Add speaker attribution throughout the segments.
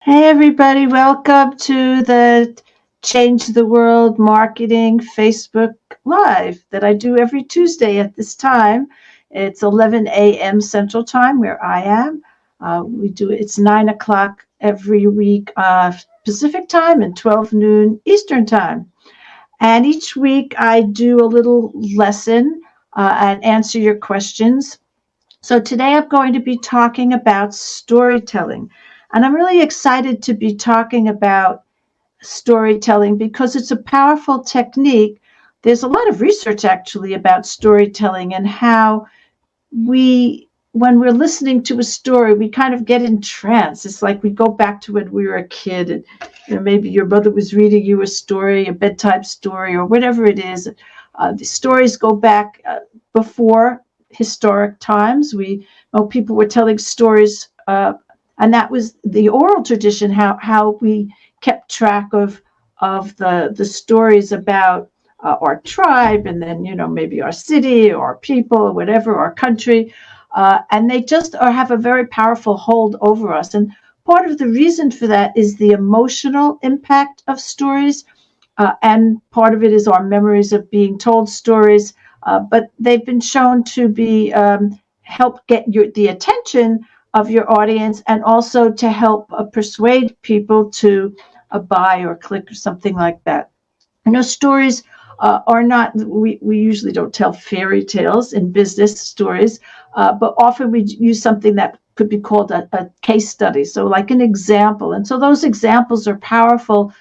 Speaker 1: Hey, everybody, welcome to the Change the World Marketing Facebook Live that I do every Tuesday at this time. It's 11 a.m. Central Time where I am. It's 9 o'clock every week Pacific Time and 12 noon Eastern Time. And each week I do a little lesson and answer your questions. So today I'm going to be talking about storytelling. And I'm really excited to be talking about storytelling because it's a powerful technique. There's a lot of research actually about storytelling and how when we're listening to a story, we kind of get entranced. It's like we go back to when we were a kid and maybe your mother was reading you a story, a bedtime story, or whatever it is. The stories go back before historic times. People were telling stories, and that was the oral tradition. How we kept track of the stories about our tribe, and then maybe our city or our people or whatever, our country, and they just have a very powerful hold over us. And part of the reason for that is the emotional impact of stories, and part of it is our memories of being told stories. But they've been shown to be help get the attention of your audience, and also to help persuade people to buy or click or something like that. Stories are not, we usually don't tell fairy tales in business stories, but often we use something that could be called a case study. So like an example. And so those examples are powerful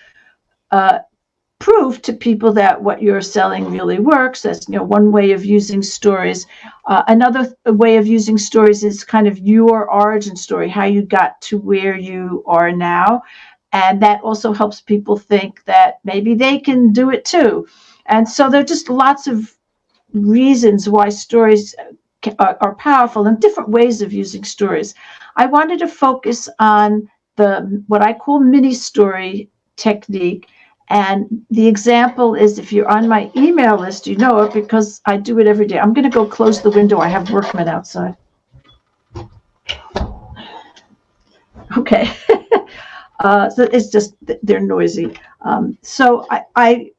Speaker 1: proof to people that what you're selling really works. That's one way of using stories. Another way of using stories is kind of your origin story, how you got to where you are now. And that also helps people think that maybe they can do it too. And so there are just lots of reasons why stories are powerful, and different ways of using stories. I wanted to focus on what I call mini story technique. And the example is, if you're on my email list, you know it because I do it every day. I'm going to go close the window. I have workmen outside. Okay. So it's just they're noisy. So I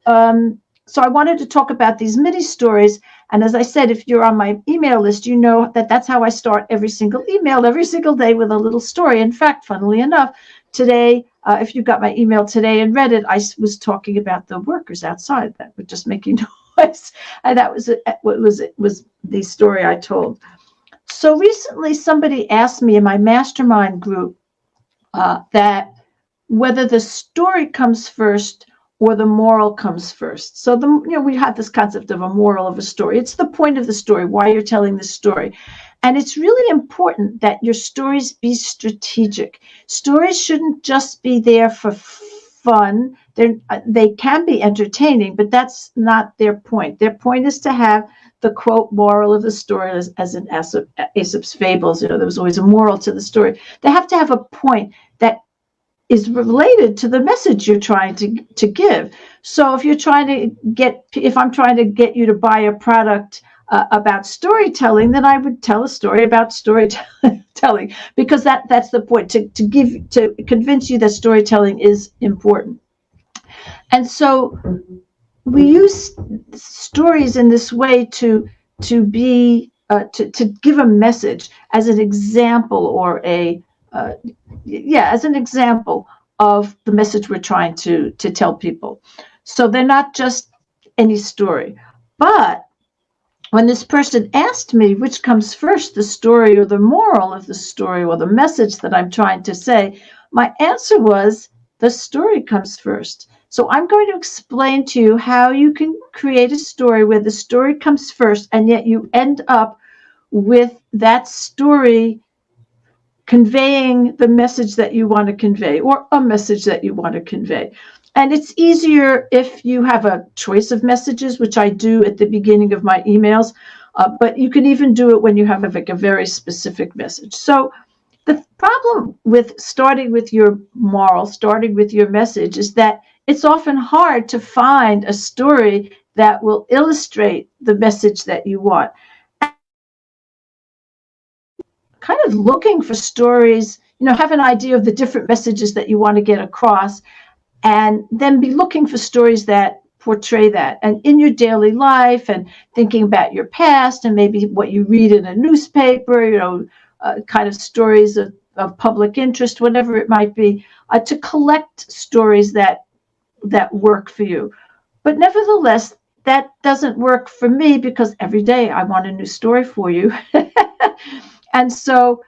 Speaker 1: wanted to talk about these mini stories. And as I said, if you're on my email list, you know that that's how I start every single email every single day, with a little story. In fact, funnily enough, today, if you got my email today and read it, I was talking about the workers outside that were just making noise, and that was the story I told. So recently, somebody asked me in my mastermind group that whether the story comes first or the moral comes first. So we have this concept of a moral of a story. It's the point of the story, why you're telling the story. And it's really important that your stories be strategic. Stories shouldn't just be there for fun. They can be entertaining, but that's not their point. Their point is to have the quote moral of the story, as in Aesop's fables. There was always a moral to the story. They have to have a point that is related to the message you're trying to give. So if I'm trying to get you to buy a product about storytelling, then I would tell a story about storytelling, because that's the point, to convince you that storytelling is important. And so we use stories in this way to give a message as an example, or as an example of the message we're trying to tell people. So they're not just any story. But when this person asked me which comes first, the story or the moral of the story, or the message that I'm trying to say, my answer was the story comes first. So I'm going to explain to you how you can create a story where the story comes first, and yet you end up with that story conveying the message that you want to convey, or a message that you want to convey. And it's easier if you have a choice of messages, which I do at the beginning of my emails, but you can even do it when you have a very specific message. So the problem with starting with your moral, starting with your message, is that it's often hard to find a story that will illustrate the message that you want. Kind of looking for stories have an idea of the different messages that you want to get across, and then be looking for stories that portray that. And in your daily life, and thinking about your past, and maybe what you read in a newspaper, kind of stories of public interest, whatever it might be, to collect stories that work for you. But nevertheless, that doesn't work for me, because every day I want a new story for you. And so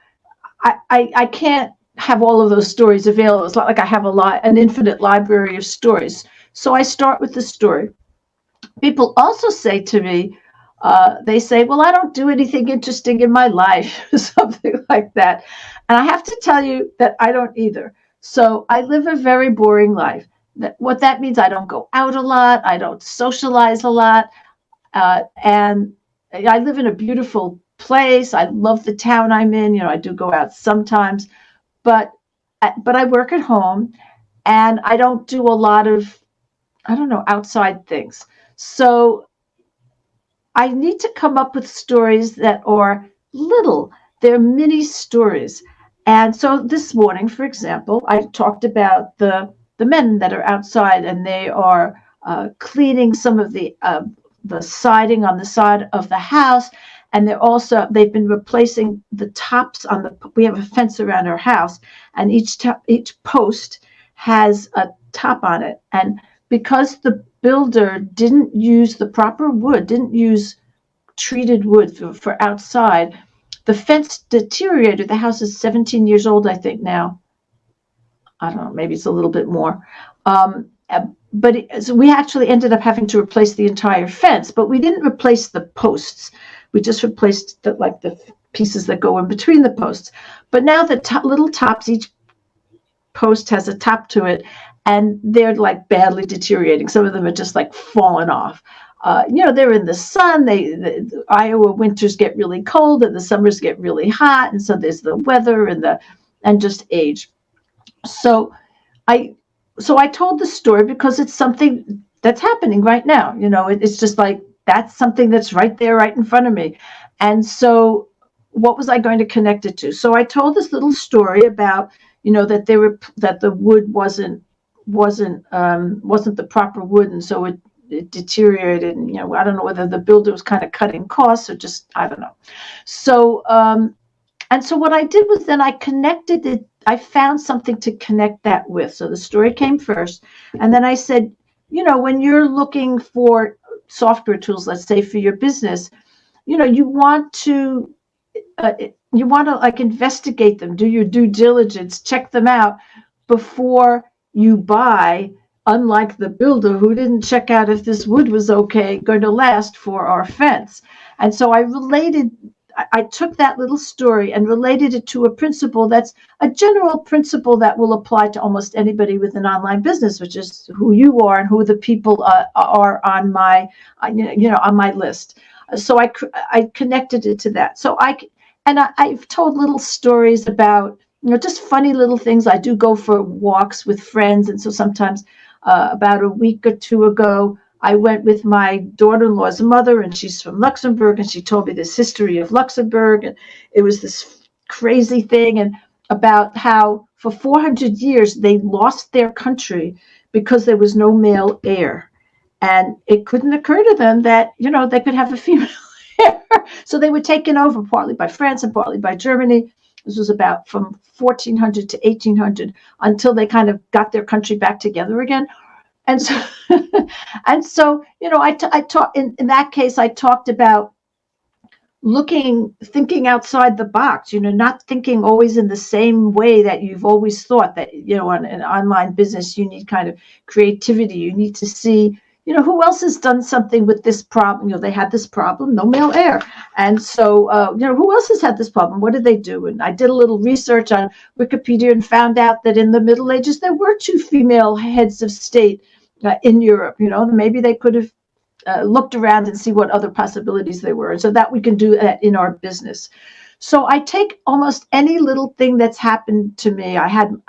Speaker 1: I can't have all of those stories available. It's not like I have an infinite library of stories. So I start with the story. People also say to me, they say, well, I don't do anything interesting in my life, something like that. And I have to tell you that I don't either. So I live a very boring life. What that means, I don't go out a lot. I don't socialize a lot. And I live in a beautiful place. I love the town I'm in. I do go out sometimes, but I work at home, and I don't do a lot of, I don't know, outside things. So I need to come up with stories that are little. They're mini stories. And so this morning, for example, I talked about the men that are outside, and they are cleaning some of the siding on the side of the house. And they've been replacing the tops on we have a fence around our house, and each post has a top on it. And because the builder didn't use the proper wood, didn't use treated wood for outside, the fence deteriorated. The house is 17 years old, I think now. I don't know, maybe it's a little bit more. So we actually ended up having to replace the entire fence, but we didn't replace the posts. We just replaced the pieces that go in between the posts. But now the little tops, each post has a top to it, and they're like badly deteriorating. Some of them are just like falling off. They're in the sun. The Iowa winters get really cold, and the summers get really hot, and so there's the weather and just age. So I told the story because it's something that's happening right now. It's just like, that's something that's right there, right in front of me. And so what was I going to connect it to? So I told this little story about, that the wood wasn't the proper wood, and so it deteriorated. And I don't know whether the builder was kind of cutting costs, or just, I don't know. So and so what I did was, then I connected it. I found something to connect that with. So the story came first, and then I said, when you're looking for software tools, let's say for your business, you want to like investigate them, do your due diligence, check them out before you buy. Unlike the builder, who didn't check out if this wood was going to last for our fence. And so I took that little story and related it to a principle that's a general principle that will apply to almost anybody with an online business, which is who you are and who the people are on my, on my list. So I connected it to that. So I've told little stories about, just funny little things. I do go for walks with friends, and so sometimes about a week or two ago, I went with my daughter-in-law's mother, and she's from Luxembourg, and she told me this history of Luxembourg, and it was this crazy thing, and about how for 400 years they lost their country because there was no male heir, and it couldn't occur to them that they could have a female heir. So they were taken over partly by France and partly by Germany. This was about from 1400 to 1800, until they kind of got their country back together again. And so, I talked in that case. I talked about thinking outside the box. Not thinking always in the same way that you've always thought. That in an online business, you need kind of creativity. You need to see, who else has done something with this problem. They had this problem, no male heir, and so who else has had this problem? What did they do? And I did a little research on Wikipedia and found out that in the Middle Ages there were 2 female heads of state in Europe. Maybe they could have looked around and see what other possibilities there were, and so that we can do that in our business. So I take almost any little thing that's happened to me. I had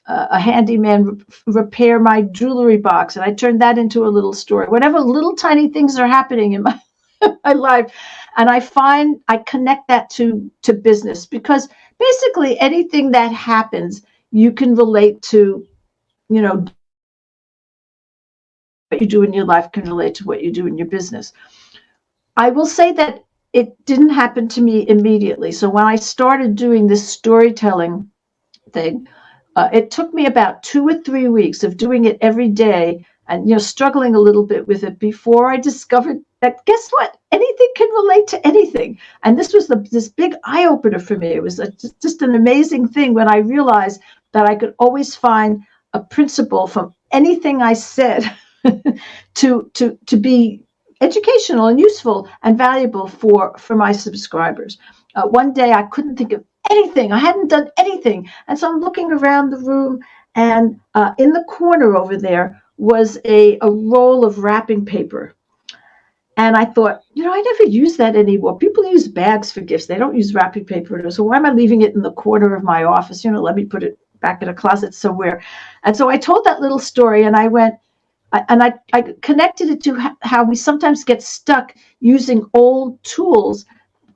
Speaker 1: a handyman repair my jewelry box, and I turned that into a little story. Whatever little tiny things are happening in my my life. And I find I connect that to business, because basically anything that happens, you can relate to, what you do in your life can relate to what you do in your business. I will say that it didn't happen to me immediately. So when I started doing this storytelling thing, it took me about 2 or 3 weeks of doing it every day, and struggling a little bit with it, before I discovered that, guess what, anything can relate to anything. And this was this big eye opener for me. It was just an amazing thing when I realized that I could always find a principle from anything I said to be educational and useful and valuable for my subscribers. One day I couldn't think of anything. I hadn't done anything. And so I'm looking around the room, and in the corner over there was a roll of wrapping paper. And I thought, I never use that anymore. People use bags for gifts. They don't use wrapping paper. So why am I leaving it in the corner of my office? Let me put it back in a closet somewhere. And so I told that little story, and I went, and I connected it to how we sometimes get stuck using old tools,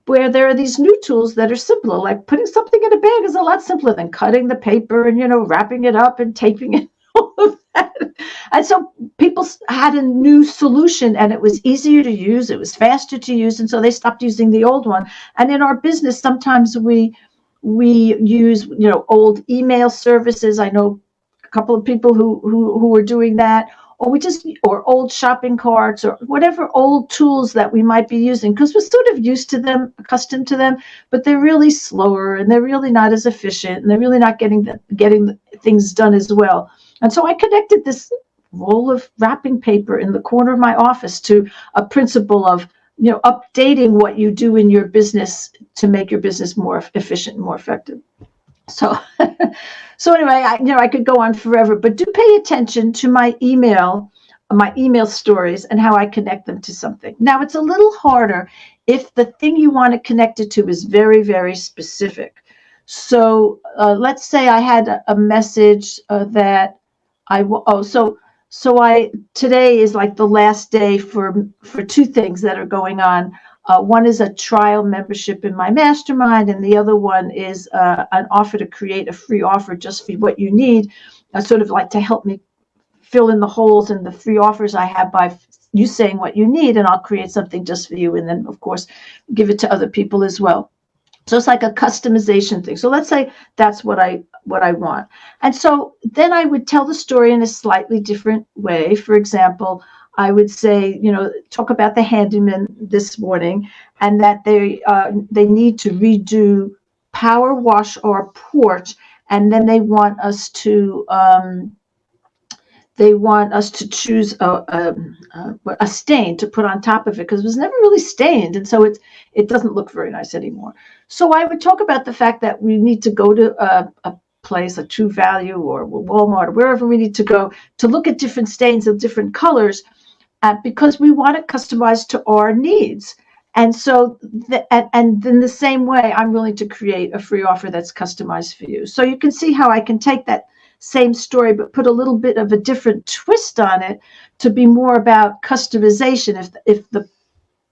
Speaker 1: where there are these new tools that are simpler. Like putting something in a bag is a lot simpler than cutting the paper and wrapping it up and taping it, all of that. And so people had a new solution, and it was easier to use, it was faster to use, and so they stopped using the old one. And in our business, sometimes we use old email services. I know a couple of people who are doing that, or old shopping carts, or whatever old tools that we might be using, because we're sort of used to them, accustomed to them, but they're really slower, and they're really not as efficient, and they're really not getting things done as well. And so I connected this roll of wrapping paper in the corner of my office to a principle of updating what you do in your business to make your business more efficient and more effective. So, so anyway, I could go on forever, but do pay attention to my email stories and how I connect them to something. Now, it's a little harder if the thing you want to connect it to is very, very specific. So, let's say I had a message that today is like the last day for two things that are going on. One is a trial membership in my mastermind, and the other one is an offer to create a free offer just for what you need, sort of like to help me fill in the holes in the free offers I have by you saying what you need, and I'll create something just for you, and then, of course, give it to other people as well. So it's like a customization thing. So let's say that's what I want. And so then I would tell the story in a slightly different way. For example, I would say, talk about the handyman this morning, and that they need to redo power wash our porch, and then they want us to choose a stain to put on top of it, because it was never really stained, and so it doesn't look very nice anymore. So I would talk about the fact that we need to go to a place, a True Value or Walmart or wherever we need to go to look at different stains of different colors, because we want it customized to our needs. And so, and in the same way, I'm willing to create a free offer that's customized for you. So you can see how I can take that same story, but put a little bit of a different twist on it to be more about customization, if the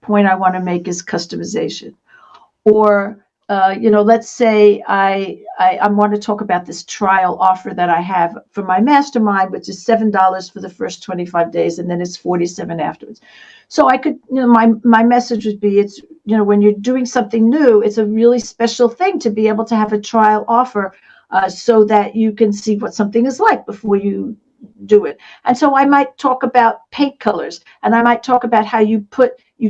Speaker 1: point I want to make is customization. Or, let's say I want to talk about this trial offer that I have for my mastermind, which is $7 for the first 25 days, and then it's $47 afterwards. So I could, my message would be, it's, when you're doing something new, it's a really special thing to be able to have a trial offer, so that you can see what something is like before you do it. And so I might talk about paint colors, and I might talk about how you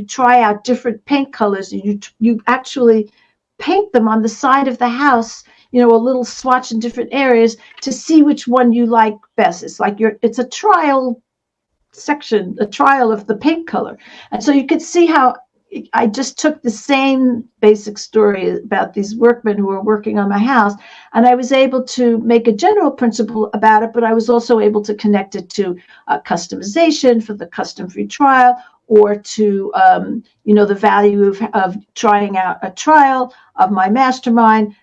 Speaker 1: try out different paint colors, and you actually paint them on the side of the house, a little swatch in different areas to see which one you like best. It's like it's a trial section, a trial of the paint color. And so you could see how I just took the same basic story about these workmen who were working on my house, and I was able to make a general principle about it, but I was also able to connect it to customization for the custom-free trial, or to the value of trying out a trial of my mastermind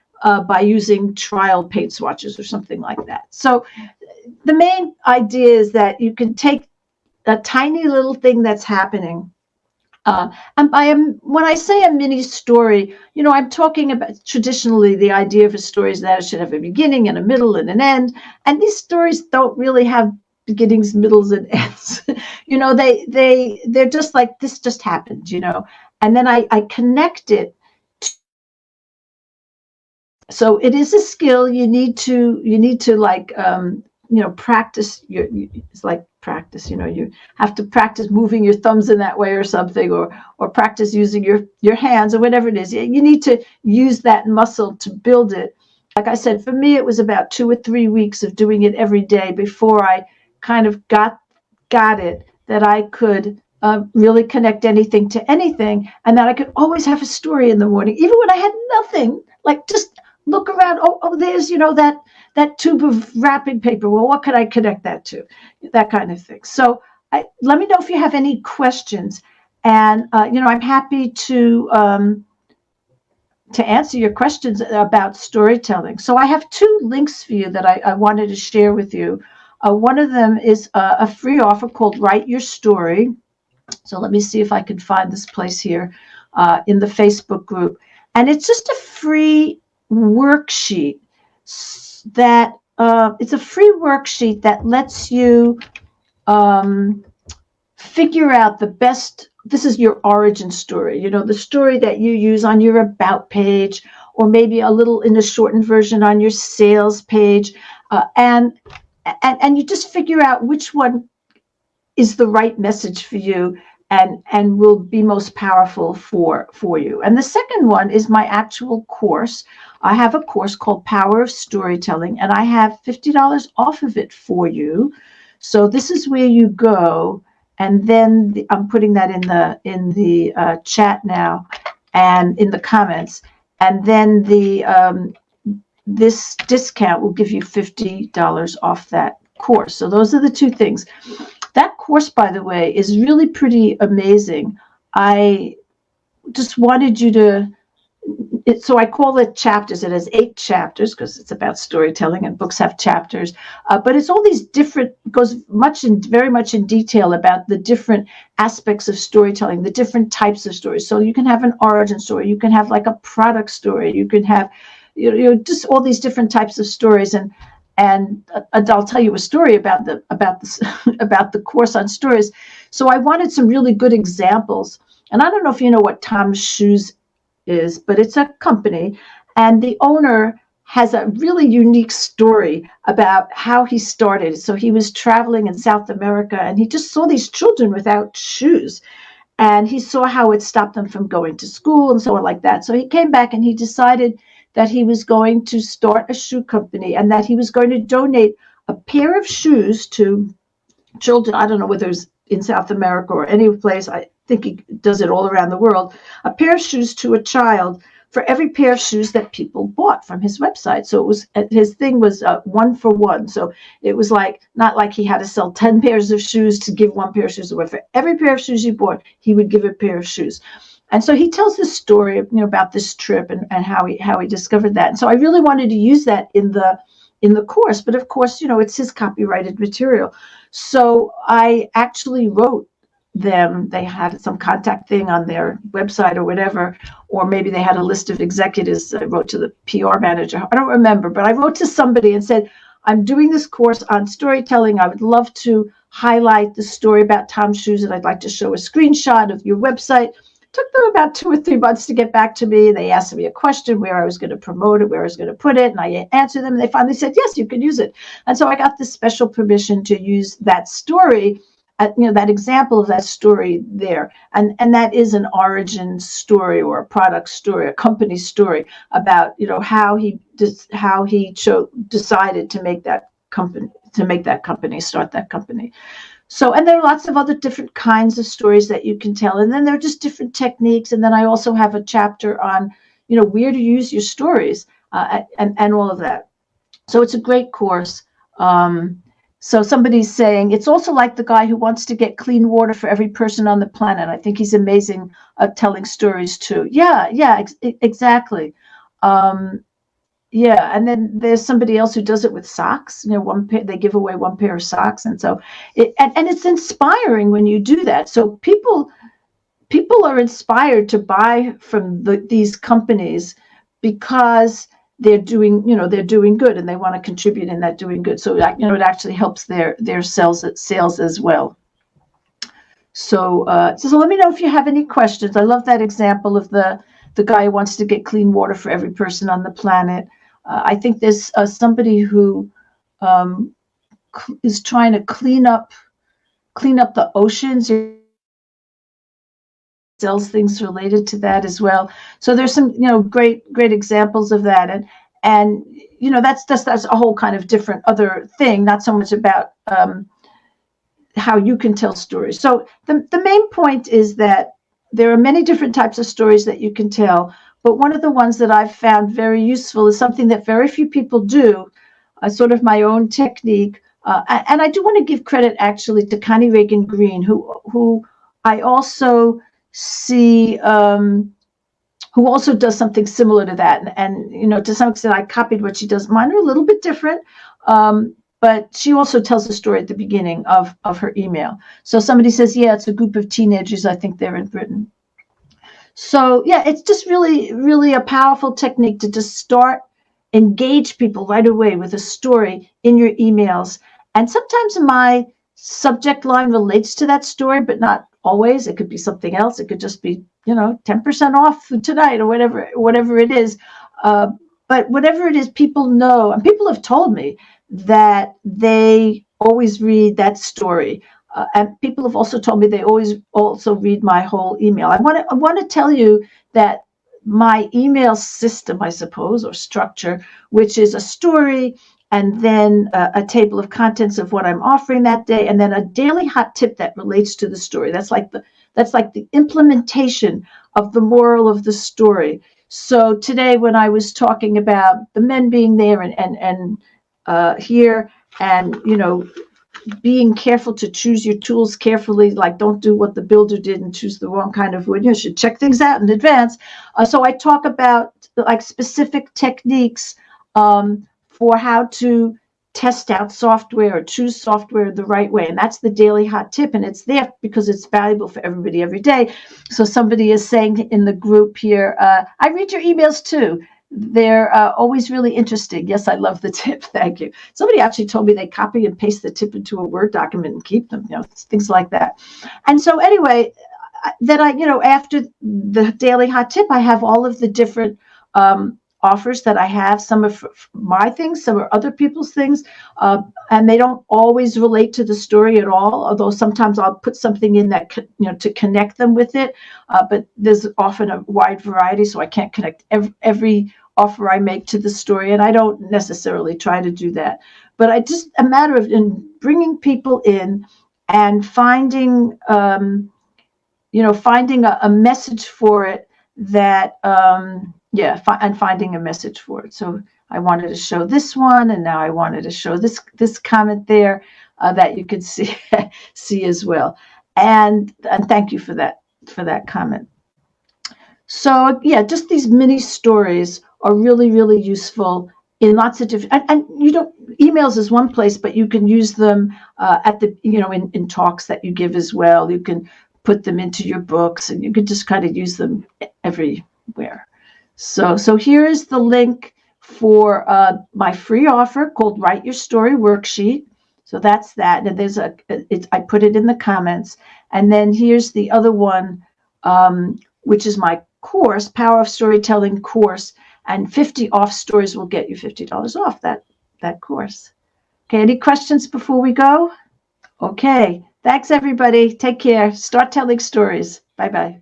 Speaker 1: by using trial paint swatches or something like that. So the main idea is that you can take a tiny little thing that's happening, When I say a mini story, I'm talking about traditionally the idea of a story is that it should have a beginning and a middle and an end. And these stories don't really have beginnings, middles, and ends. They're just like this just happened, and then I connect it. So it is a skill you need to like practice it's like practice, you have to practice moving your thumbs in that way or something, or practice using your hands or whatever it is. You need to use that muscle to build it. Like I said, for me it was about 2 or 3 weeks of doing it every day before I kind of got it, that I could really connect anything to anything, and that I could always have a story in the morning, even when I had nothing. Like just look around. Oh, there's that tube of wrapping paper. Well, what could I connect that to? That kind of thing. So let me know if you have any questions, and I'm happy to answer your questions about storytelling. So I have two links for you that I wanted to share with you. One of them is a free offer called Write Your Story. So let me see if I can find this place here in the Facebook group. And it's just a free worksheet that lets you figure out the best. This is your origin story, the story that you use on your about page, or maybe a little in a shortened version on your sales page, and you just figure out which one is the right message for you and will be most powerful for you. And the second one is my actual course. I have a course called Power of Storytelling, and I have $50 off of it for you. So this is where you go, and then I'm putting that in the chat now and in the comments, and then this discount will give you $50 off that course. So those are the two things. That course, by the way, is really pretty amazing. I just wanted you to, so I call it chapters. It has 8 chapters because it's about storytelling and books have chapters. But it's all these different, goes very much in detail about the different aspects of storytelling, the different types of stories. So you can have an origin story. You can have like a product story. You can have, just all these different types of stories. And I'll tell you a story about the course on stories. So I wanted some really good examples. And I don't know if you know what Tom's Shoes is, but it's a company, and the owner has a really unique story about how he started. So he was traveling in South America, and he just saw these children without shoes. And he saw how it stopped them from going to school and so on like that. So he came back and he decided that he was going to start a shoe company, and that he was going to donate a pair of shoes to children. I don't know whether it's in South America or any place. I think he does it all around the world. A pair of shoes to a child for every pair of shoes that people bought from his website. So his thing was 1 for 1. So it was not like he had to sell 10 pairs of shoes to give 1 pair of shoes away. For every pair of shoes he bought, he would give a pair of shoes. And so he tells this story, about this trip and how he discovered that. And so I really wanted to use that in the course, but of course, it's his copyrighted material. So I actually wrote them. They had some contact thing on their website or whatever, or maybe they had a list of executives. I wrote to the PR manager. I don't remember, but I wrote to somebody and said, I'm doing this course on storytelling. I would love to highlight the story about Tom's Shoes, and I'd like to show a screenshot of your website. Took them about 2 or 3 months to get back to me. They asked me a question where I was going to promote it, where I was going to put it, and I answered them. And they finally said, yes, you can use it. And so I got this special permission to use that story, that example of that story there. And that is an origin story or a product story, a company story about, how he decided to make that company, start that company. So, and there are lots of other different kinds of stories that you can tell. And then there are just different techniques. And then I also have a chapter on, where to use your stories and all of that. So it's a great course. So somebody's saying, it's also like the guy who wants to get clean water for every person on the planet. I think he's amazing at telling stories too. Yeah, exactly. Yeah, and then there's somebody else who does it with socks. They give away 1 pair of socks, and so it's inspiring when you do that. So people people are inspired to buy from these companies because they're doing good, and they want to contribute in that doing good. So it actually helps their sales as well. So let me know if you have any questions. I love that example of the guy who wants to get clean water for every person on the planet. I think there's somebody who um, is trying to clean up the oceans. Sells things related to that as well. So there's some great examples of that, and that's a whole kind of different other thing. Not so much about how you can tell stories. So the main point is that there are many different types of stories that you can tell, but one of the ones that I've found very useful is something that very few people do, sort of my own technique. And I do want to give credit actually to Connie Reagan Green, who I also see, who also does something similar to that. And to some extent, I copied what she does. Mine are a little bit different. But she also tells a story at the beginning of her email. So somebody says, yeah, it's a group of teenagers. I think they're in Britain. So yeah, it's just really, really a powerful technique to just engage people right away with a story in your emails. And sometimes my subject line relates to that story, but not always. It could be something else. It could just be, 10% off tonight or whatever it is. But whatever it is, people know, and people have told me that they always read that story. And people have also told me they always also read my whole email. I want to tell you that my email system, I suppose, or structure, which is a story and then a table of contents of what I'm offering that day, and then a daily hot tip that relates to the story. That's like the implementation of the moral of the story. So today, when I was talking about the men being there and here, and being careful to choose your tools carefully, like don't do what the builder did and choose the wrong kind of wood. You should check things out in advance. So I talk about like specific techniques for how to test out software or choose software the right way. And that's the daily hot tip. And it's there because it's valuable for everybody every day. So somebody is saying in the group here, I read your emails too. They're always really interesting. Yes, I love the tip. Thank you. Somebody actually told me they copy and paste the tip into a Word document and keep them, things like that. And so anyway, then after the daily hot tip, I have all of the different offers that I have. Some are my things, some are other people's things, and they don't always relate to the story at all, although sometimes I'll put something in that to connect them with it, but there's often a wide variety, so I can't connect every offer I make to the story, and I don't necessarily try to do that. But I just a matter of bringing people in and finding finding a message for it that and finding a message for it. So I wanted to show this one, and now I wanted to show this comment there that you could see as well. And thank you for that comment. So yeah, just these mini stories are really, really useful in lots of different, and emails is one place, but you can use them at the in talks that you give as well. You can put them into your books, and you can just kind of use them everywhere. So here is the link for my free offer called Write Your Story Worksheet. So that's that. And there's I put it in the comments. And then here's the other one, which is my course, Power of Storytelling course. And 50 off stories will get you $50 off that course. Okay, any questions before we go? Okay, thanks everybody. Take care. Start telling stories. Bye-bye.